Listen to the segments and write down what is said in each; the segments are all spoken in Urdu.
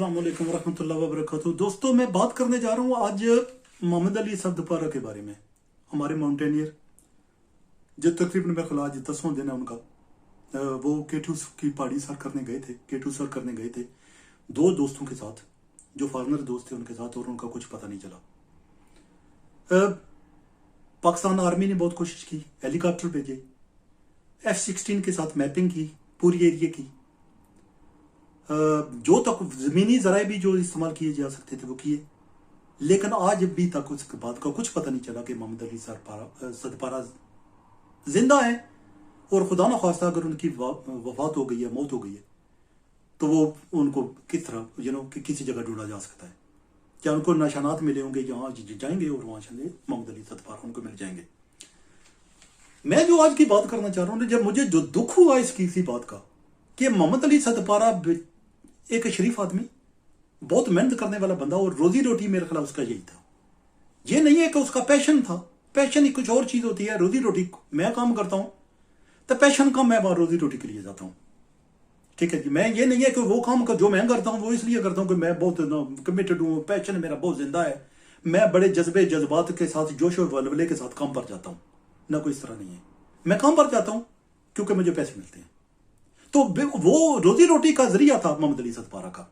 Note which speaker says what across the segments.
Speaker 1: السلام علیکم ورحمۃ اللہ وبرکاتہ۔ دوستوں میں بات کرنے جا رہا ہوں آج محمد علی سدپارہ کے بارے میں، ہمارے ماؤنٹینئر جو تقریباً میرے خیال آج 10واں دن ہے ان کا۔ وہ K2 کی پہاڑی سر کرنے گئے تھے، K2 سر کرنے گئے تھے دو دوستوں کے ساتھ، جو فارنر دوست تھے ان کے ساتھ، اور ان کا کچھ پتہ نہیں چلا۔ پاکستان آرمی نے بہت کوشش کی، ہیلی کاپٹر بھیجے، F-16 کے ساتھ میپنگ کی پوری ایریے کی، جو تک زمینی ذرائع بھی جو استعمال کیے جا سکتے تھے وہ کیے، لیکن آج بھی تک اس بات کا کچھ پتہ نہیں چلا کہ محمد علی سدپارہ زندہ ہے، اور خدا نخواستہ اگر ان کی وفات ہو گئی ہے، موت ہو گئی ہے، تو وہ ان کو کس طرح کسی جگہ ڈھونڈا جا سکتا ہے؟ کیا ان کو نشانات ملے ہوں گے جہاں جائیں گے اور وہاں سے محمد علی سدپارہ ان کو مل جائیں گے؟ میں جو آج کی بات کرنا چاہ رہا ہوں، جب مجھے جو دکھ ہوا اس کسی بات کا کہ محمد علی سدپارہ ایک شریف آدمی، بہت محنت کرنے والا بندہ، اور روزی روٹی میرے خلاف اس کا یہی تھا۔ یہ نہیں ہے کہ اس کا پیشن تھا، پیشن ہی کچھ اور چیز ہوتی ہے، روزی روٹی میں کام کرتا ہوں تو پیشن کا میں وہاں روزی روٹی کے لیے جاتا ہوں، ٹھیک ہے جی۔ میں یہ نہیں ہے کہ وہ کام جو میں کرتا ہوں وہ اس لیے کرتا ہوں کہ میں بہت کمیٹڈ ہوں، پیشن میرا بہت زندہ ہے، میں بڑے جذبات کے ساتھ، جوش و ولولے کے ساتھ کام پر جاتا ہوں، نہ کوئی اس طرح نہیں ہے۔ میں کام پر جاتا ہوں کیونکہ مجھے پیسے ملتے ہیں۔ تو وہ روزی روٹی کا ذریعہ تھا محمد علی سدپارہ کا۔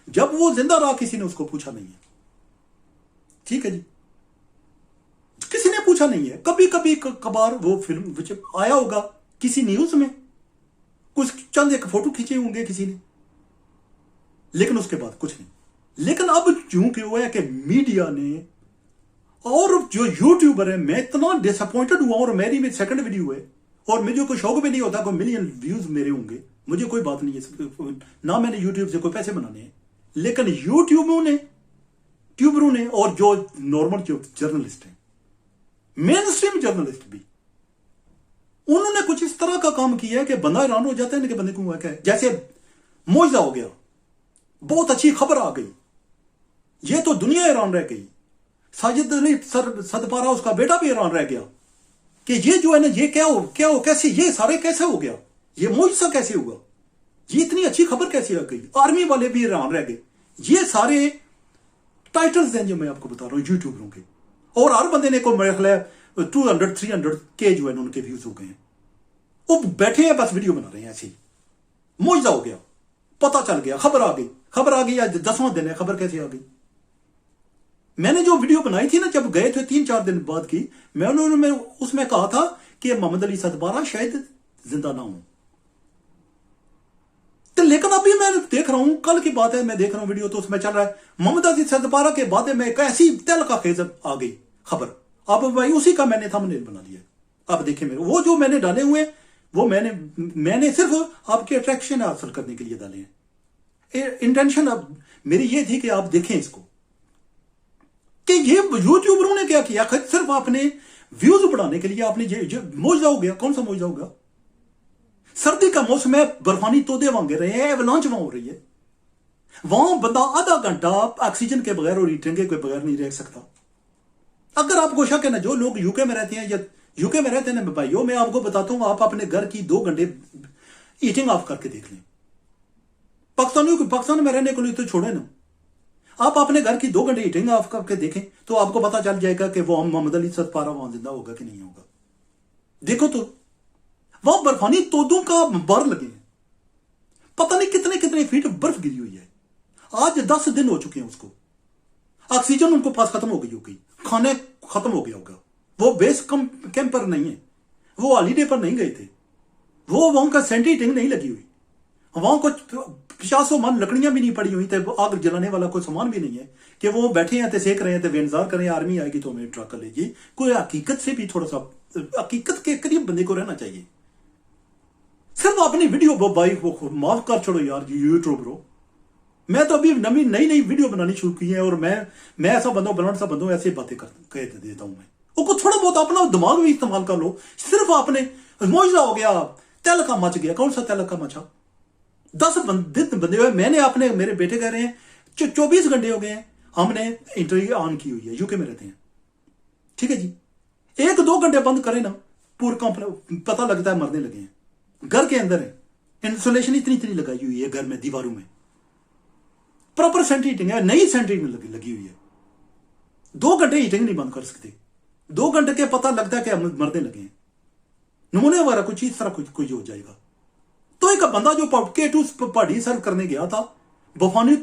Speaker 1: جب وہ زندہ رہا کسی نے اس کو پوچھا نہیں ہے، ٹھیک ہے جی، کسی نے پوچھا نہیں ہے۔ کبھی کبھی کبھار وہ فلم آیا ہوگا کسی نیوز میں، کچھ چند ایک فوٹو کھینچے ہوں گے کسی نے، لیکن اس کے بعد کچھ نہیں۔ لیکن اب چونکہ ہوا ہے کہ میڈیا نے اور جو یوٹیوبر ہے، میں اتنا ڈس اپوائنٹڈ ہوا، اور میری بھی سیکنڈ ویڈیو ہے، اور مجھے کوئی شوق بھی نہیں ہوتا کوئی ملین ویوز میرے ہوں گے، مجھے کوئی بات نہیں ہے، نہ میں نے یوٹیوب سے کوئی پیسے بنانے ہیں، لیکن ٹیوبروں نے اور جو نارمل جو جرنلسٹ ہیں، مین اسٹریم جرنلسٹ بھی، انہوں نے کچھ اس طرح کا کام کیا ہے کہ بندہ حیران ہو جاتا ہے کہ بندے کو کیا ہے، جیسے معجزہ ہو گیا، بہت اچھی خبر آ گئی، یہ تو دنیا حیران رہ گئی، ساجد علی سدپارہ اس کا بیٹا بھی حیران رہ گیا کہ یہ جو ہے نا، یہ کیا ہو کیسے، یہ سارے کیسے ہو گیا، یہ معجزہ کیسے ہوا، یہ اتنی اچھی خبر کیسے آ گئی۔ آرمی والے بھی حیران رہ گئے۔ یہ سارے ٹائٹلز ہیں جو میں آپ کو بتا رہا ہوں یوٹیوبروں کے، اور ہر بندے نے کو میرے خیال 200-300 کے جو ہے ان کے ویوز ہو گئے ہیں، وہ بیٹھے ہیں بس ویڈیو بنا رہے ہیں ایسے ہی۔ معجزہ ہو گیا، پتہ چل گیا، خبر آ گئی، آج 10واں دن ہے، خبر کیسے آ گئی؟ میں نے جو ویڈیو بنائی تھی نا، جب گئے تھے 3-4 دن بعد کی، انہوں نے اس میں کہا تھا کہ محمد علی سدپارہ شاید زندہ نہ ہوں، لیکن ابھی میں دیکھ رہا ہوں، کل کی بات ہے، میں دیکھ رہا ہوں ویڈیو، تو اس میں چل رہا ہے محمد علی سدپارہ کے بعد میں ایک ایسی تل کا خیز آ گئی خبر۔ اب بھائی اسی کا میں نے تھمبنیل بنا لیا۔ اب دیکھیں میرے وہ جو میں نے ڈالے ہوئے ہیں، وہ میں نے صرف آپ کے اٹریکشن حاصل کرنے کے لیے ڈالے ہیں۔ انٹینشن اب میری یہ تھی کہ آپ دیکھیں اس کو، کہ یہ یوٹیوبروں نے کیا کیا، صرف آپ نے ویوز بڑھانے کے لیے آپ نے معجزہ ہو گیا۔ کون سا معجزہ ہوگا؟ سردی کا موسم ہے، برفانی تودے وہاں گر رہے ہیں، ایولانچ وہاں ہو رہی ہے، وہاں بندہ آدھا گھنٹہ آکسیجن کے بغیر اور ہیٹنگ کے بغیر نہیں رہ سکتا۔ اگر آپ کو شک ہے نا، جو لوگ UK میں رہتے ہیں یا UK میں رہتے ہیں نا بھائیوں، میں آپ کو بتاتا ہوں، آپ اپنے گھر کی 2 گھنٹے ہیٹنگ آف کر کے دیکھ لیں۔ پاکستان میں رہنے کے لیے تو چھوڑے نا، آپ اپنے گھر کی 2 گھنٹے ہیٹنگ آف کر کے دیکھیں تو آپ کو پتا چل جائے گا کہ وہ محمد علی سدپارہ وہاں زندہ ہوگا کہ نہیں ہوگا۔ دیکھو تو وہاں برفانی تودوں کا بار لگے ہیں، پتہ نہیں کتنے فیٹ برف گری ہوئی ہے۔ آج 10 دن ہو چکے ہیں اس کو، آکسیجن ان کو پاس ختم ہو گئی ہوگی، کھانے ختم ہو گیا ہوگا، وہ بیس کیمپ پر نہیں ہے، وہ ہالیڈے پر نہیں گئے تھے، وہ وہاں کا سینٹی ہیٹنگ نہیں لگی ہوئی، وہاں کچھ 50 من لکڑیاں بھی نہیں پڑی ہوئی تھے، آگ جلانے والا کوئی سامان بھی نہیں ہے کہ وہ بیٹھے ہیں سیک رہے ہیں، وہ انتظار کریں آرمی آئے گی تو ہمیں ٹرک لے گی۔ کوئی حقیقت سے بھی تھوڑا سا حقیقت کے قریب بندے کو رہنا چاہیے۔ صرف اپنی ویڈیو بھائی معاف کر چھوڑو یار یوٹیوبرو، میں تو ابھی نئی ویڈیو بنانی شروع کی ہے، اور میں ایسا بندوں ایسی باتیں کہہ دیتا ہوں۔ میں وہ کو تھوڑا بہت اپنا دماغ بھی استعمال کر لو۔ صرف آپ نے معجزہ ہو گیا، تل کا مچ گیا۔ کون سا تل کا مچا؟ 10 بندے ہوئے، میں نے میرے بیٹے کہہ رہے ہیں 24 گھنٹے ہو گئے ہیں، ہم نے انٹرویو آن کی ہوئی ہے، UK میں رہتے ہیں، ٹھیک ہے جی۔ 1-2 گھنٹے بند کریں نا، پورا پتہ لگتا ہے مرنے لگے ہیں، گھر کے اندر ہے، انسولیشن اتنی لگائی ہوئی ہے گھر میں، دیواروں میں، پراپر سینٹر ہیٹنگ ہے, نئی سینٹر میں لگی ہوئی ہے. 2 گھنٹے ہیٹنگ نہیں بند کر سکتے. 2 گھنٹے کے پتہ لگتا ہے کہ ہم مرنے لگے ہیں, نمونے وغیرہ کچھ اس طرح کچھ ہو جائے گا. تو ایک بندہ جو K2 پہاڑی سرو کرنے گیا تھا بفانی,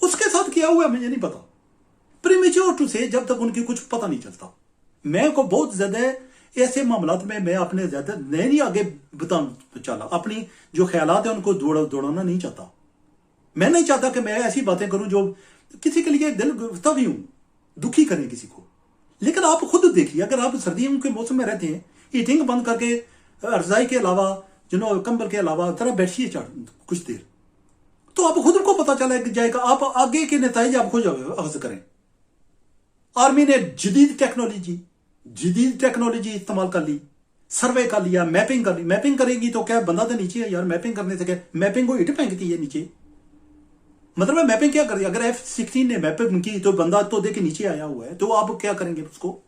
Speaker 1: اس کے ساتھ کیا ہوا ہے مجھے نہیں پتا. پریمیچور ٹو سے جب تک ان کی کچھ پتہ نہیں چلتا. میں کو بہت زیادہ ایسے معاملات میں اپنے زیادہ نہیں آگے بتانا چاہتا, اپنی جو خیالات ہیں ان کو دوڑانا نہیں چاہتا. میں نہیں چاہتا کہ میں ایسی باتیں کروں جو کسی کے لیے دل تبھی ہوں دکھی کریں کسی کو. لیکن آپ خود دیکھیے, اگر آپ سردیوں کے موسم میں رہتے ہیں, ہیٹنگ بند کر کے رضائی کے علاوہ کمبل کے علاوہ ذرا بیٹھیے کچھ دیر, تو آپ خود کو پتہ چلا جائے گا. آپ آگے کے نتائج آپ خود اخذ کریں. آرمی نے جدید ٹیکنالوجی استعمال کر لی, سروے کر لیا, میپنگ کر لی. میپنگ کرے گی تو کیا بندہ تو نیچے ہے یار, میپنگ کرنے سے کیا, میپنگ کو اٹ پھینکتی ہے نیچے. مطلب میپنگ کیا کر رہی ہے, اگر F-16 نے میپنگ کی تو بندہ تو دیکھ نیچے آیا ہوا ہے, تو آپ کیا کریں گے اس کو.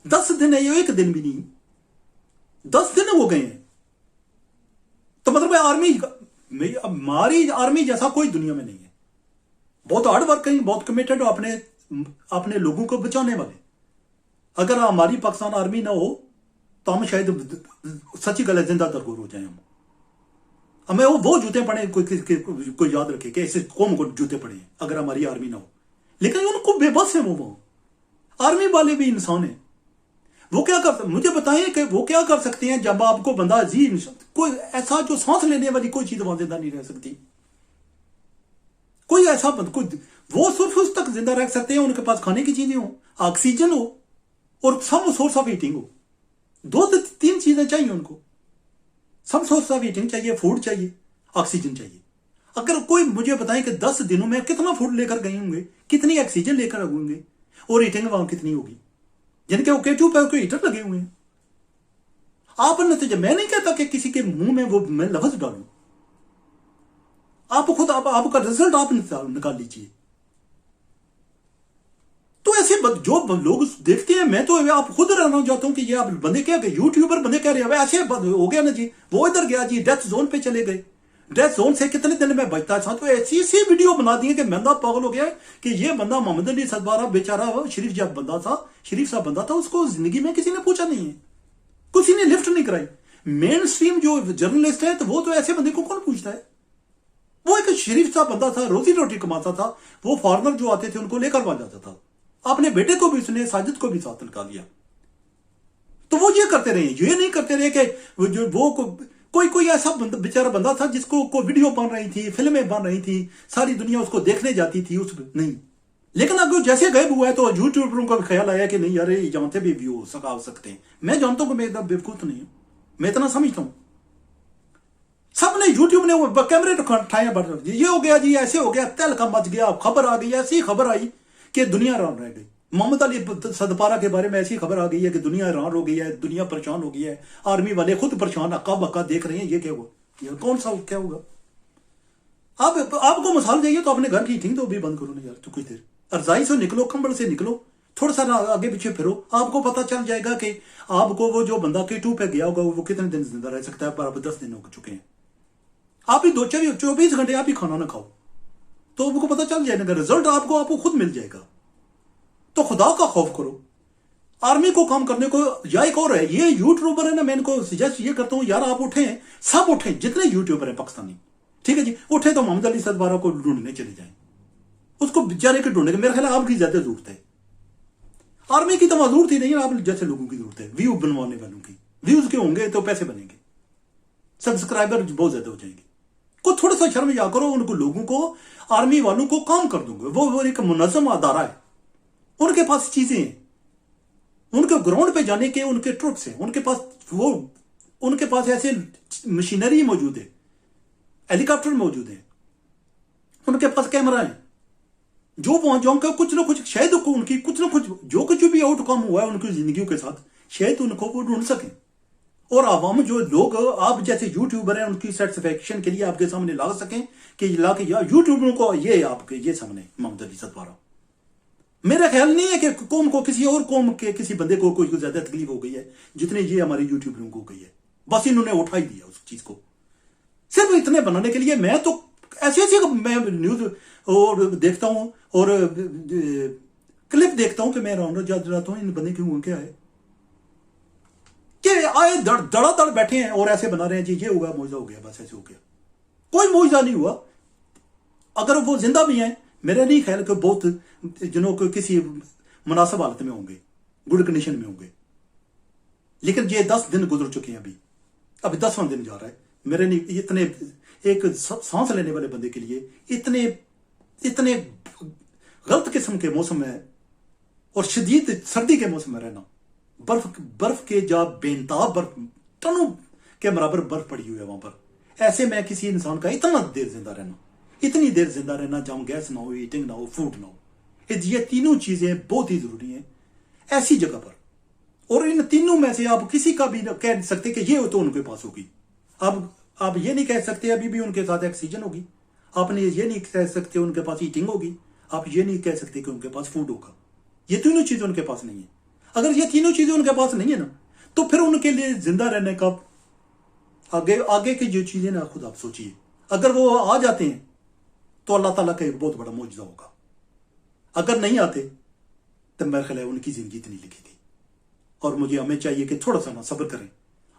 Speaker 1: 10 دن ہے, یہ 1 دن بھی نہیں, 10 دن ہو گئے ہیں. تو مطلب ہماری آرمی جیسا کوئی دنیا میں نہیں ہے. بہت ہارڈ ورکنگ, بہت کمیٹڈ ہو اپنے لوگوں کو بچانے والے. اگر ہماری پاکستان آرمی نہ ہو تو ہم شاید سچی گل ہے زندہ درگور ہو جائیں. ہمیں وہ جوتے پڑے, کوئی یاد رکھے کہ ایسے قوم کو جوتے پڑے ہیں اگر ہماری آرمی نہ ہو. لیکن ان کو بے بس ہیں وہ آرمی والے بھی انسان ہیں. وہ کیا کر, مجھے بتائیں کہ وہ کیا کر سکتے ہیں جب آپ کو بندہ عزیز, کوئی ایسا جو سانس لینے والی کوئی چیز وہاں زندہ نہیں رہ سکتی. کوئی ایسا وہ صرف اس تک زندہ رہ سکتے ہیں ان کے پاس کھانے کی چیزیں ہوں, آکسیجن ہو اور سم سورس آف ہیٹنگ ہو. 2-3 چیزیں چاہیے ان کو. سم سورس آف ہیٹنگ چاہیے, فوڈ چاہیے, آکسیجن چاہیے. اگر کوئی مجھے بتائیں کہ 10 دنوں میں کتنا فوڈ لے کر گئے ہوں گے, کتنی آکسیجن لے کر ہوں گے, اور ہیٹنگ وہاں کتنی ہوگی, جن کے K2 پہ کوئی ہیٹر لگے ہوئے ہیں. آپ نتیجہ, میں نہیں کہتا کہ کسی کے منہ میں وہ میں لفظ ڈالوں. آپ خود آپ کا رزلٹ آپ نکال لیجیے. تو ایسے جو لوگ دیکھتے ہیں, میں تو آپ خود رہنا چاہتا ہوں کہ یہ آپ بندے کیا کہ یوٹیوبر بندے کہہ رہے ہیں ایسے ہو گیا نا جی, وہ ادھر گیا جی, ڈیتھ زون پہ چلے گئے, ڈیتھ زون سے کتنے دن میں بچتا ہے. تو ایسی ویڈیو بنا دی ہے کہ بندہ پاگل ہو گیا کہ یہ بندہ محمد علی صدپارہ بیچارہ شریف صاحب بندہ تھا, اس کو زندگی میں کسی نے پوچھا نہیں ہے, کسی نے لفٹ نہیں کرائی. مین سٹریم جو جرنلسٹ ہے تو وہ تو ایسے بندے کو کون پوچھتا ہے. وہ ایک شریف صاحب بندہ تھا, روزی روٹی کماتا تھا, وہ فارنر جو آتے تھے ان کو لے کر آ جاتا تھا. اپنے بیٹے کو بھی اس نے, ساجد کو بھی ساتھ نکال لیا. تو وہ یہ کرتے رہے, یہ نہیں کرتے رہے کہ وہ کوئی ایسا بیچارہ بندہ تھا جس کو کوئی ویڈیو بن رہی تھی, فلمیں بن رہی تھی, ساری دنیا اس کو دیکھنے جاتی تھی, اس نہیں. لیکن اگر جیسے غائب ہوا ہے تو یوٹیوبروں کا خیال آیا کہ نہیں یار یہ جانتے بھی ویو ہو سکتے ہیں. میں جانتا ہوں کہ میں اتنا بیوقوف نہیں ہوں, میں اتنا سمجھتا ہوں. سب نے یوٹیوب نے وہ کیمرے اٹھائے, یہ ہو گیا جی, ایسے ہو گیا, تل کا مچ گیا, خبر آ گئی, ایسی خبر آئی کہ دنیا حیران رہ گئی. محمد علی صدپارہ کے بارے میں ایسی خبر آ گئی ہے کہ دنیا حیران ہو گئی ہے, دنیا پریشان ہو گئی ہے, آرمی والے خود پریشان, اکا دیکھ رہے ہیں یہ کیا ہوا, یہ کون سا کیا ہوگا. آپ کو مثال چاہیے تو اپنے گھر کی ہیٹنگ تو بھی بند کرو نا یار, تو کچھ دیر رضائی سے نکلو, کمبل سے نکلو, تھوڑا سا آگے پیچھے پھرو, آپ کو پتہ چل جائے گا کہ آپ کو وہ جو بندہ K2 پہ گیا ہوگا وہ کتنے دن زندہ رہ سکتا ہے. پر آپ 10 دن ہو چکے ہیں, آپ ہی 24 گھنٹے آپ ہی کھانا نہ کھاؤ, تو آپ کو پتہ چل جائے گا, رزلٹ آپ کو خود مل جائے گا. تو خدا کا خوف کرو. آرمی کو کام کرنے کو, یا ایک اور ہے یہ یوٹیوبر ہے نا, میں ان کو سجیسٹ یہ کرتا ہوں یار آپ اٹھیں, سب اٹھیں جتنے یوٹیوبر ہیں پاکستانی, ٹھیک ہے جی, اٹھے تو محمد علی صدپارہ کو ڈھونڈنے چلے جائیں, اس کو بیچارے کے ڈھونڈنے کے, میرا خیال ہے آپ کی زیادہ ضرورت ہے. آرمی کی تو ضرورت ہی نہیں ہے, آپ جیسے لوگوں کی ضرورت ہے, ویو بنوانے والوں کی. ویوز کے ہوں گے تو پیسے بنیں گے, سبسکرائبر بہت زیادہ ہو جائیں گے. کو تھوڑا سا شرم یا کرو, ان کو لوگوں کو, آرمی والوں کو کام کر دوں گے. وہ ایک منظم ادارہ ہے, ان کے پاس چیزیں ہیں, ان کے گراؤنڈ پہ جانے کے ان کے ٹرکس ہیں, ان کے پاس ایسے مشینری موجود ہے, ہیلی کاپٹر موجود ہیں, ان کے پاس کیمرہ ہیں, جو وہاں جاؤں کا کچھ نہ کچھ شاید ان کی کچھ نہ کچھ جو کچھ بھی آؤٹ کم ہوا ہے ان کی زندگیوں کے ساتھ, شاید ان کو وہ ڈھونڈ سکیں. اور عوام جو لوگ آپ جیسے یوٹیوبر ہیں ان کی سیٹسفیکشن کے لیے آپ کے سامنے لا سکیں کہ لا کے یوٹیوبروں کو یہ آپ کے یہ سامنے محمد علی صدپارہ. میرا خیال نہیں ہے کہ قوم کو, کسی اور قوم کے کسی بندے کو کوئی زیادہ تکلیف ہو گئی ہے جتنے یہ ہمارے یوٹیوبروں کو ہو گئی ہے. بس انہوں نے اٹھا ہی دیا اس چیز کو, صرف اتنے بنانے کے لیے. میں تو ایسی میں نیوز اور دیکھتا ہوں اور کلپ دیکھتا ہوں کہ میں جاتا ہوں ان بندے کی ہوں کیا ہے کہ آئے دڑا دڑ بیٹھے ہیں اور ایسے بنا رہے ہیں جی یہ ہوا معجزہ ہو گیا، بس ایسے ہو گیا. کوئی معجزہ نہیں ہوا. اگر وہ زندہ بھی ہیں میرا نہیں خیال کہ بہت جنہوں کو کسی مناسب حالت میں ہوں گے، گڈ کنڈیشن میں ہوں گے. لیکن یہ 10 دن گزر چکے ہیں، ابھی 10واں دن جا رہا ہے. میرے نہیں اتنے ایک سانس لینے والے بندے کے لیے اتنے غلط قسم کے موسم میں اور شدید سردی کے موسم میں رہنا، برف کے جا بے انتہا برف ٹنوں کے برابر برف پڑی ہوئی ہے وہاں پر. ایسے میں کسی انسان کا اتنی دیر زندہ رہنا جہاں گیس نہ ہو، ہیٹنگ نہ ہو، فوڈ نہ ہو، یہ تینوں چیزیں بہت ہی ضروری ہیں ایسی جگہ پر. اور ان تینوں میں سے آپ کسی کا بھی کہہ سکتے کہ یہ تو ان کے پاس ہوگی. آپ یہ نہیں کہہ سکتے ابھی بھی ان کے ساتھ آکسیجن ہوگی. آپ نے یہ نہیں کہہ سکتے ان کے پاس ہیٹنگ ہوگی. آپ یہ نہیں کہہ سکتے کہ ان کے پاس فوڈ ہوگا. یہ تینوں چیزیں ان کے پاس نہیں ہیں. اگر یہ تینوں چیزیں ان کے پاس نہیں ہیں نا تو پھر ان کے لیے زندہ رہنے کا آگے کی جو چیزیں نا خود آپ سوچیے. اگر وہ آ جاتے ہیں تو اللہ تعالیٰ کا ایک بہت بڑا معجزہ ہوگا. اگر نہیں آتے تو میرا خیال ہے ان کی زندگی اتنی لکھی تھی. اور ہمیں چاہیے کہ تھوڑا سا نا صبر کریں،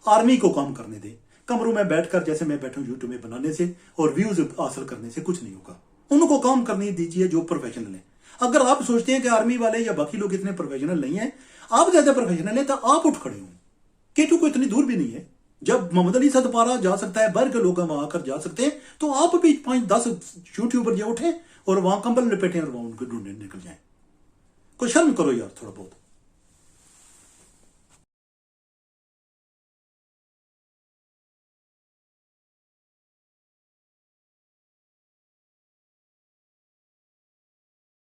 Speaker 1: آرمی کو کام کرنے دیں. کمروں میں بیٹھ کر جیسے میں بیٹھا ہوں یوٹیوب میں بنانے سے اور ویوز حاصل کرنے سے کچھ نہیں ہوگا. ان کو کام کرنے دیجیے جو پروفیشنل ہیں. اگر آپ سوچتے ہیں کہ آرمی والے یا باقی لوگ اتنے پروفیشنل نہیں ہیں، آپ زیادہ پروفیشنل ہیں تو آپ اٹھ کھڑے ہوں. K2 کو اتنی دور بھی نہیں ہے. جب محمد علی صدپارہ جا سکتا ہے، باہر کے لوگ وہاں آ کر جا سکتے ہیں، تو آپ بھی 5-10 یوٹیوبر جا اٹھیں اور وہاں کمبل لپیٹیں اور وہاں ان کو ڈھونڈنے نکل جائیں. کوئی شرم کرو یار تھوڑا بہت.